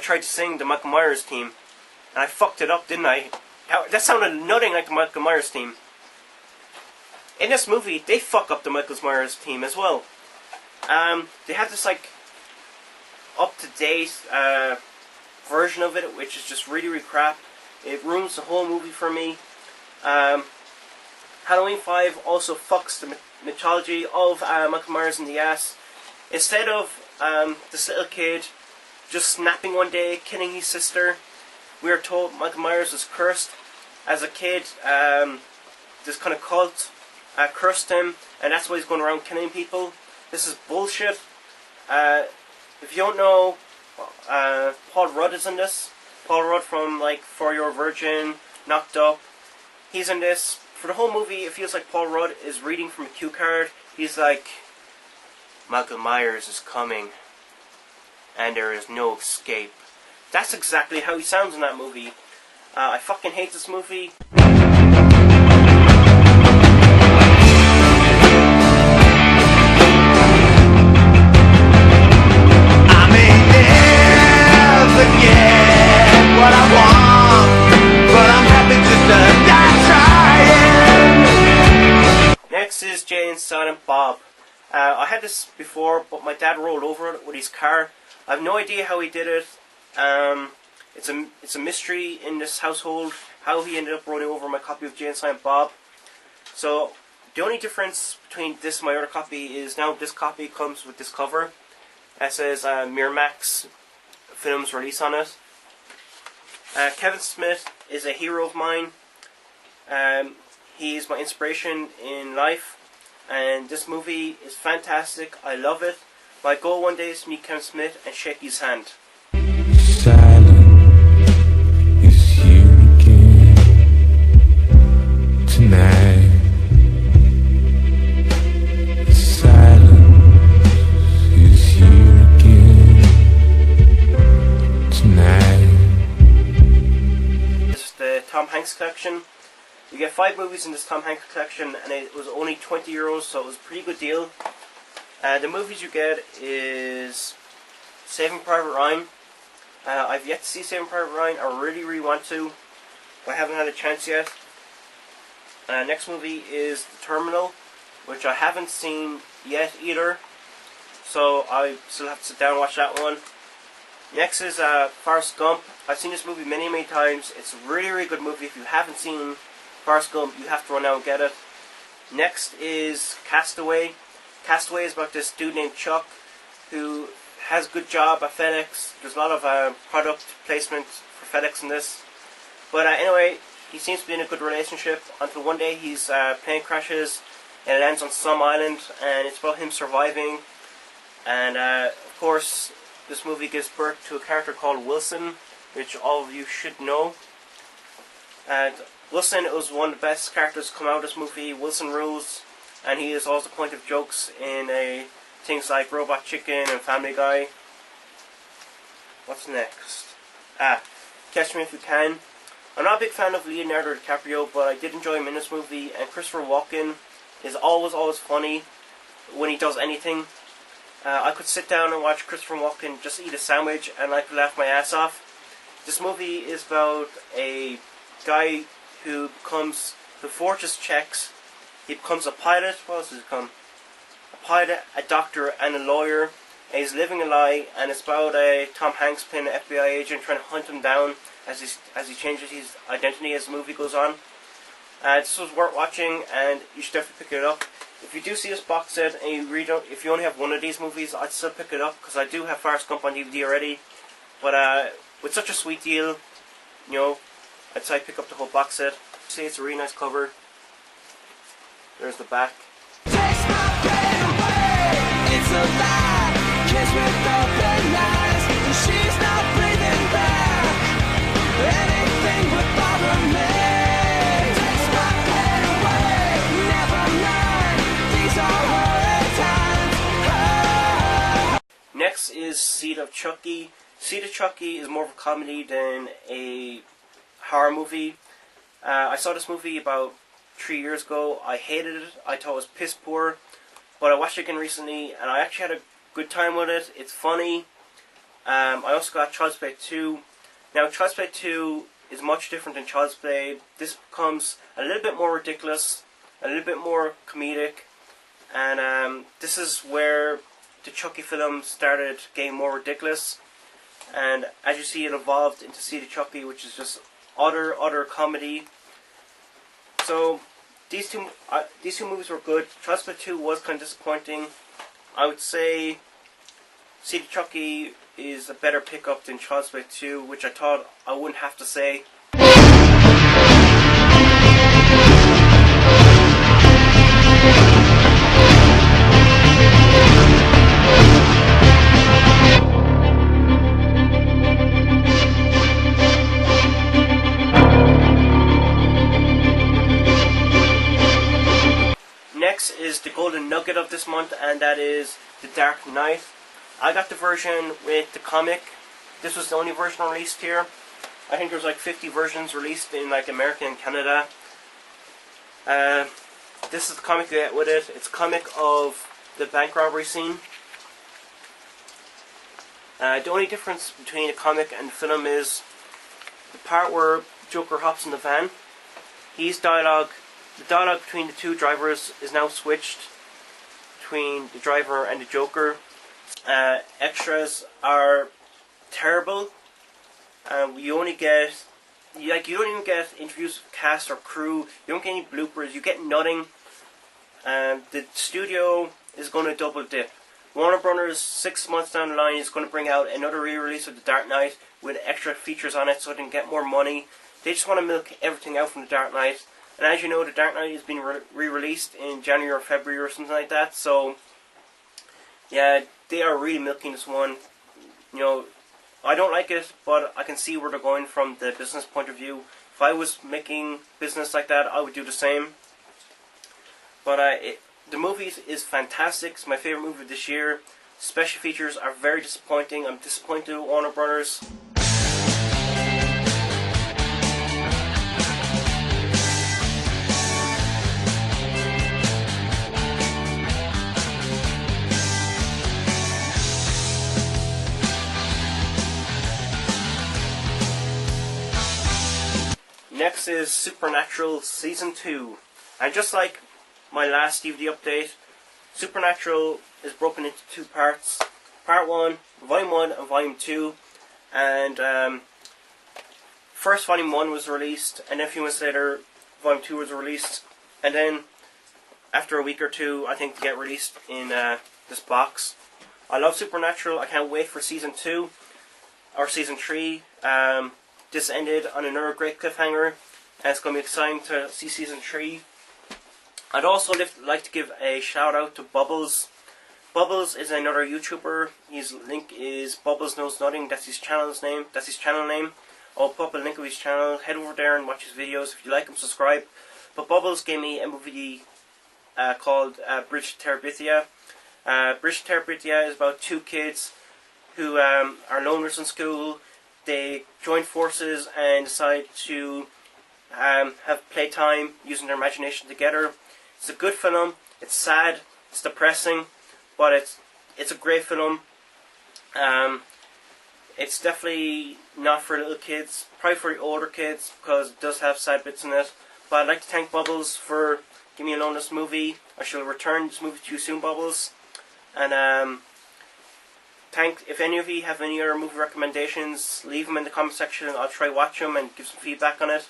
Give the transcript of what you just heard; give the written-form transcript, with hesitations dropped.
tried to sing the Michael Myers theme, and I fucked it up, didn't I? That sounded nothing like the Michael Myers theme. In this movie, they fuck up the Michael Myers theme as well. They have this like up-to-date version of it, which is just really, really crap. It ruins the whole movie for me. Halloween 5 also fucks the mythology of Michael Myers in the ass. Instead of this little kid just snapping one day, killing his sister, we are told Michael Myers was cursed. As a kid, this kind of cult cursed him, and that's why he's going around killing people. This is bullshit. If you don't know, Paul Rudd is in this. Paul Rudd from like For Your Virgin, Knocked Up. He's in this. For the whole movie, it feels like Paul Rudd is reading from a cue card. He's like, Michael Myers is coming, and there is no escape. That's exactly how he sounds in that movie. I fucking hate this movie. Next is Jay and Silent Bob. I had this before, but my dad rolled over it with his car. I have no idea how he did it. It's a mystery in this household how he ended up rolling over my copy of Jay and Silent Bob. So the only difference between this and my other copy is now this copy comes with this cover that says Miramax Films release on it. Kevin Smith is a hero of mine. He's my inspiration in life, and this movie is fantastic. I love it. My goal one day is to meet Kevin Smith and shake his hand. Silence is here again tonight. Silence is here again tonight. This is the Tom Hanks collection. You get 5 movies in this Tom Hanks collection, and it was only €20, so it was a pretty good deal. The movies you get is Saving Private Ryan. I've yet to see Saving Private Ryan. I really, really want to, but I haven't had a chance yet. Next movie is The Terminal, which I haven't seen yet either, so I still have to sit down and watch that one. Next is Forrest Gump. I've seen this movie many, many times. It's a really, really good movie. If you haven't seen Forrest Gump, you have to run out and get it. Next is Castaway. Castaway is about this dude named Chuck who has a good job at FedEx. There's a lot of product placement for FedEx in this. But anyway, he seems to be in a good relationship until one day his plane crashes and it lands on some island, and it's about him surviving. And of course, this movie gives birth to a character called Wilson, which all of you should know. And Wilson was one of the best characters to come out of this movie. Wilson rules, and he is also the point of jokes in things like Robot Chicken and Family Guy. What's next? Catch Me If You Can. I'm not a big fan of Leonardo DiCaprio, but I did enjoy him in this movie, and Christopher Walken is always funny when he does anything. I could sit down and watch Christopher Walken just eat a sandwich and I could laugh my ass off. This movie is about a guy who forges checks. He becomes a pilot. What else does he become? A pilot, a doctor, and a lawyer. And he's living a lie, and it's about Tom Hanks playing an FBI agent trying to hunt him down as he changes his identity as the movie goes on. This was worth watching, and you should definitely pick it up. If you do see this box set, and if you only have one of these movies, I'd still pick it up, because I do have Forrest Gump on DVD already. But with such a sweet deal, you know, I'd say pick up the whole box set. See, it's a really nice cover. There's the back. Takes my pain away. It's a lie. Kiss with open eyes. She's not breathing back. Anything would bother me. Takes my pain away. Never mind. These are horrid times. Oh. Next is Seed of Chucky. Seed of Chucky is more of a comedy than a horror movie. I saw this movie about 3 years ago. I hated it. I thought it was piss poor. But I watched it again recently, and I actually had a good time with it. It's funny. I also got Child's Play 2. Now, Child's Play 2 is much different than Child's Play. This becomes a little bit more ridiculous, a little bit more comedic, and this is where the Chucky film started getting more ridiculous. And as you see, it evolved into See the Chucky, which is just utter comedy. So these two movies were good. Child's Play 2 was kind of disappointing. I would say See the Chucky is a better pickup than Child's Play 2, which I thought I wouldn't have to say. Next is the golden nugget of this month, and that is The Dark Knight. I got the version with the comic. This was the only version released here. I think there's like 50 versions released in like America and Canada. This is the comic you get with it. It's a comic of the bank robbery scene. The only difference between the comic and the film is the part where Joker hops in the van. The dialogue between the two drivers is now switched between the driver and the Joker. Extras are terrible. You don't even get interviews with cast or crew. You don't get any bloopers. You get nothing. The studio is going to double dip. Warner Brothers, 6 months down the line, is going to bring out another re-release of The Dark Knight with extra features on it so they can get more money. They just want to milk everything out from The Dark Knight. And as you know, The Dark Knight is being re-released in January or February or something like that. So, yeah, they are really milking this one. You know, I don't like it, but I can see where they're going from the business point of view. If I was making business like that, I would do the same. But the movie is fantastic. It's my favorite movie this year. Special features are very disappointing. I'm disappointed with Warner Brothers. Next is Supernatural Season 2. And just like my last DVD update, Supernatural is broken into two parts. Part 1, Volume 1 and Volume 2. And first Volume 1 was released, and then a few months later, Volume 2 was released. And then, after a week or two, I think they get released in this box. I love Supernatural. I can't wait for Season 2, or Season 3. This ended on another great cliffhanger, and it's going to be exciting to see Season 3. I'd also like to give a shout out to Bubbles. Bubbles is another YouTuber. His link is Bubbles Knows Nothing. That's his channel name. I'll put up a link of his channel. Head over there and watch his videos. If you like him, subscribe. But Bubbles gave me a movie called Bridge to Terabithia. Bridge to Terabithia is about two kids who are loners in school. They join forces and decide to have playtime using their imagination together. It's a good film. It's sad. It's depressing, but it's a great film. It's definitely not for little kids. Probably for the older kids because it does have sad bits in it. But I'd like to thank Bubbles for giving me a loan this movie. I shall return this movie to you soon, Bubbles. And if any of you have any other movie recommendations, leave them in the comment section. I'll try watch them and give some feedback on it.